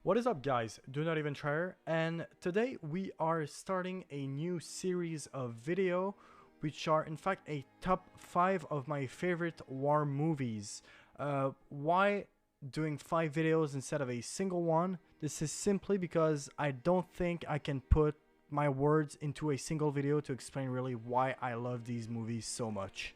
What is up, guys? Do Not Even Try, and today we are starting a new series of video which are in fact a top 5 of my favorite war movies. Why doing 5 videos instead of a single one? This is simply because I don't think I can put my words into a single video to explain really why I love these movies so much.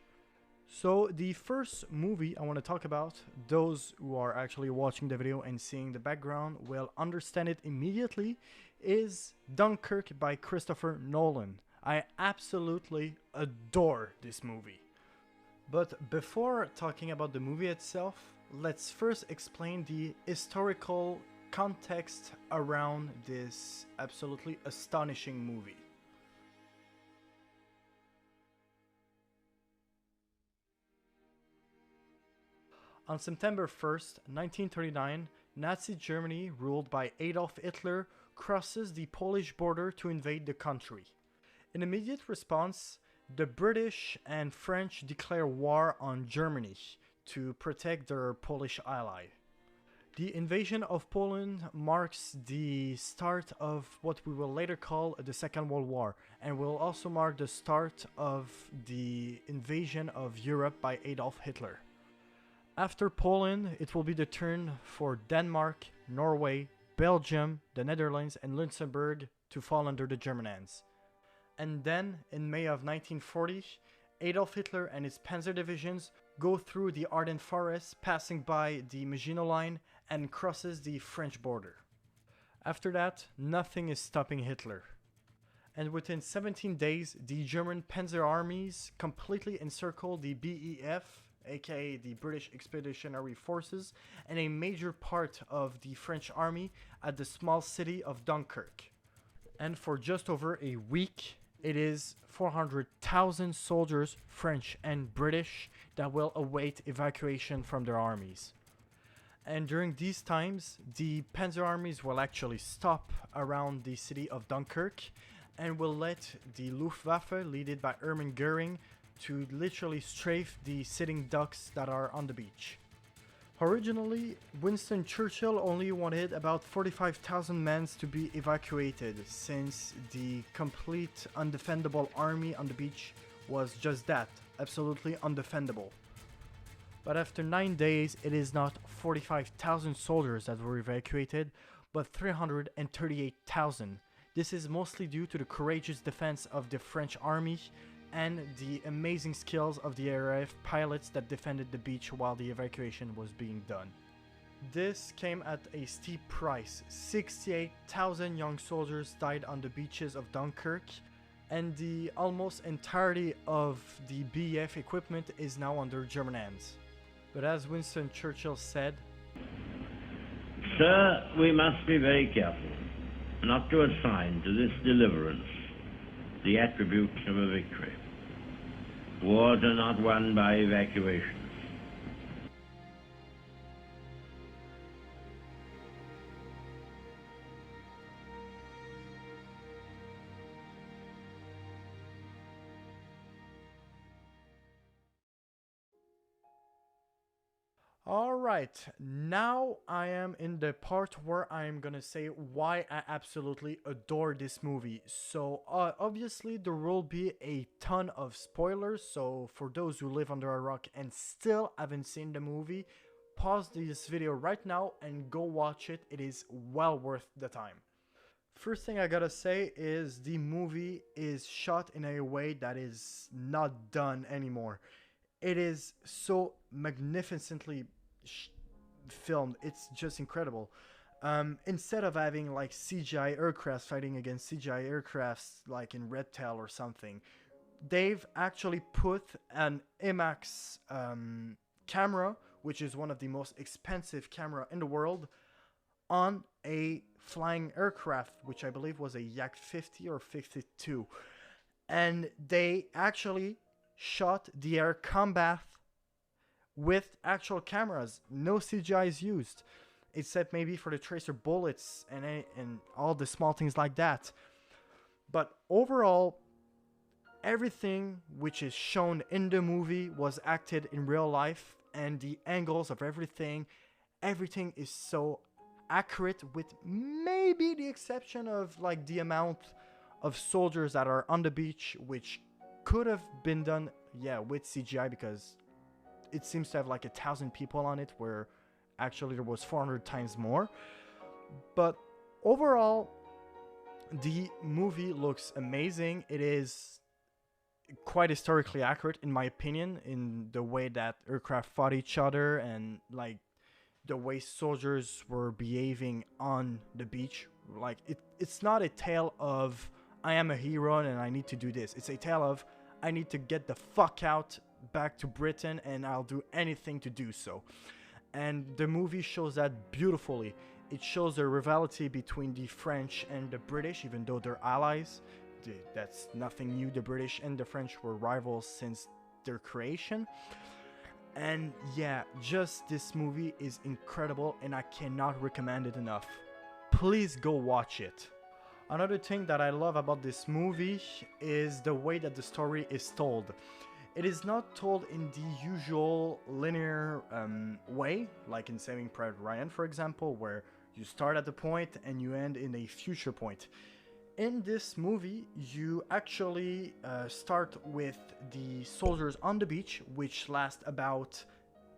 So the first movie I want to talk about, those who are actually watching the video and seeing the background will understand it immediately, is Dunkirk by Christopher Nolan. I absolutely adore this movie. But before talking about the movie itself, let's first explain the historical context around this absolutely astonishing movie. On September 1st, 1939, Nazi Germany, ruled by Adolf Hitler, crosses the Polish border to invade the country. In immediate response, the British and French declare war on Germany to protect their Polish ally. The invasion of Poland marks the start of what we will later call the Second World War, and will also mark the start of the invasion of Europe by Adolf Hitler. After Poland, it will be the turn for Denmark, Norway, Belgium, the Netherlands, and Luxembourg to fall under the German hands. And then, in May of 1940, Adolf Hitler and his panzer divisions go through the Ardennes forest, passing by the Maginot Line, and crosses the French border. After that, nothing is stopping Hitler. And within 17 days, the German panzer armies completely encircle the BEF, aka the British Expeditionary Forces, and a major part of the French army at the small city of Dunkirk. And for just over a week, it is 400,000 soldiers, French and British, that will await evacuation from their armies. And during these times, the panzer armies will actually stop around the city of Dunkirk and will let the Luftwaffe, led by Hermann Goering, to literally strafe the sitting ducks that are on the beach. Originally, Winston Churchill only wanted about 45,000 men to be evacuated, since the complete undefendable army on the beach was just that, absolutely undefendable. But after 9 days, it is not 45,000 soldiers that were evacuated, but 338,000. This is mostly due to the courageous defense of the French army and the amazing skills of the RAF pilots that defended the beach while the evacuation was being done. This came at a steep price. 68,000 young soldiers died on the beaches of Dunkirk, and the almost entirety of the BEF equipment is now under German hands. But as Winston Churchill said, "Sir, we must be very careful not to assign to this deliverance the attributes of a victory. Wars are not won by evacuations. Alright, now I am in the part where I am gonna say why I absolutely adore this movie. So obviously there will be a ton of spoilers, so for those who live under a rock and still haven't seen the movie, pause this video right now and go watch it. It is well worth the time. First thing I gotta say is the movie is shot in a way that is not done anymore. It is so magnificently filmed. It's just incredible. Instead of having like CGI aircraft fighting against CGI aircrafts like in Red Tail or something, they've actually put an IMAX camera, which is one of the most expensive camera in the world, on a flying aircraft, which I believe was a Yak 50 or 52. And they actually shot the air combat with actual cameras. No CGI is used, except maybe for the tracer bullets and all the small things like that. But overall, everything which is shown in the movie was acted in real life, and the angles of everything is so accurate, with maybe the exception of like the amount of soldiers that are on the beach, which could have been done, yeah, with CGI, because it seems to have like 1,000 people on it, where actually there was 400 times more. But overall, the movie looks amazing. It is quite historically accurate, in my opinion, in the way that aircraft fought each other, and like the way soldiers were behaving on the beach. Like it's not a tale of I am a hero and I need to do this. It's a tale of I need to get the fuck out back to Britain, and I'll do anything to do so. And the movie shows that beautifully. It shows the rivalry between the French and the British, even though they're allies. That's nothing new. The British and the French were rivals since their creation. And yeah, just this movie is incredible, and I cannot recommend it enough. Please go watch it. Another thing that I love about this movie is the way that the story is told. It is not told in the usual linear way, like in Saving Private Ryan, for example, where you start at the point and you end in a future point. In this movie, you actually start with the soldiers on the beach, which last about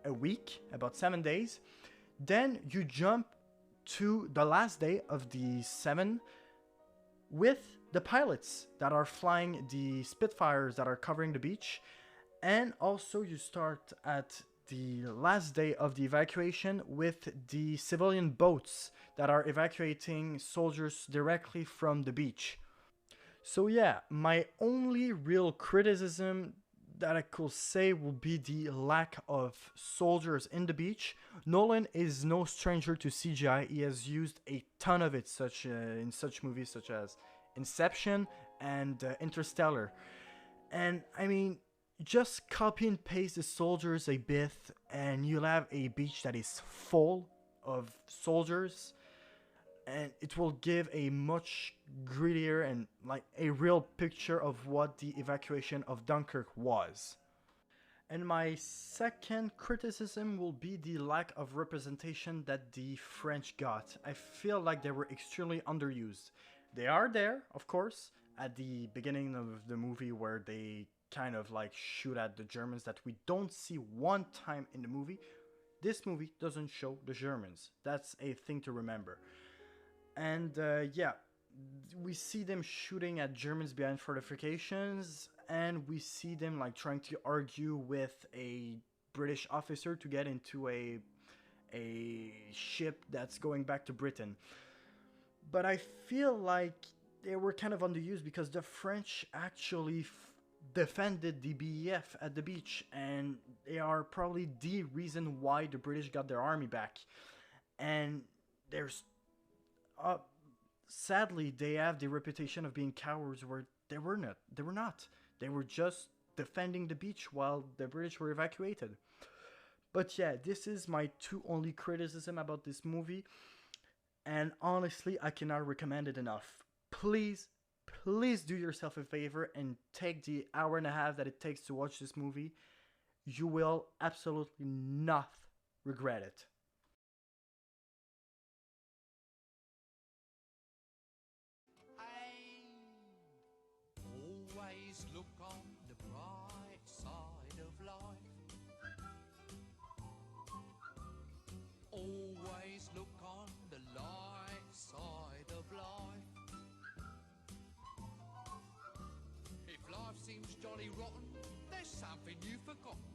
a week, about 7 days. Then you jump to the last day of the 7 with the pilots that are flying the Spitfires that are covering the beach. And also you start at the last day of the evacuation with the civilian boats that are evacuating soldiers directly from the beach. So yeah, my only real criticism that I could say will be the lack of soldiers in the beach. Nolan is no stranger to CGI. He has used a ton of it, in such movies such as Inception and Interstellar. And I mean, just copy and paste the soldiers a bit and you'll have a beach that is full of soldiers, and it will give a much grittier and like a real picture of what the evacuation of Dunkirk was. And my second criticism will be the lack of representation that the French got. I feel like they were extremely underused. They are there, of course, at the beginning of the movie, where they kind of like shoot at the Germans that we don't see one time in the movie. This movie doesn't show the Germans. That's a thing to remember. And yeah, we see them shooting at Germans behind fortifications, and we see them like trying to argue with a British officer to get into a ship that's going back to Britain. But I feel like they were kind of underused because the French actually defended the BEF at the beach, and they are probably the reason why the British got their army back. And there's sadly, they have the reputation of being cowards, where they were not. They were just defending the beach while the British were evacuated. But yeah, this is my two only criticism about this movie, and honestly, I cannot recommend it enough. Please do yourself a favor and take the hour and a half that it takes to watch this movie. You will absolutely not regret it. Always look on the bright side of life. Always look on the light side of life. If life seems jolly rotten, there's something you've forgotten.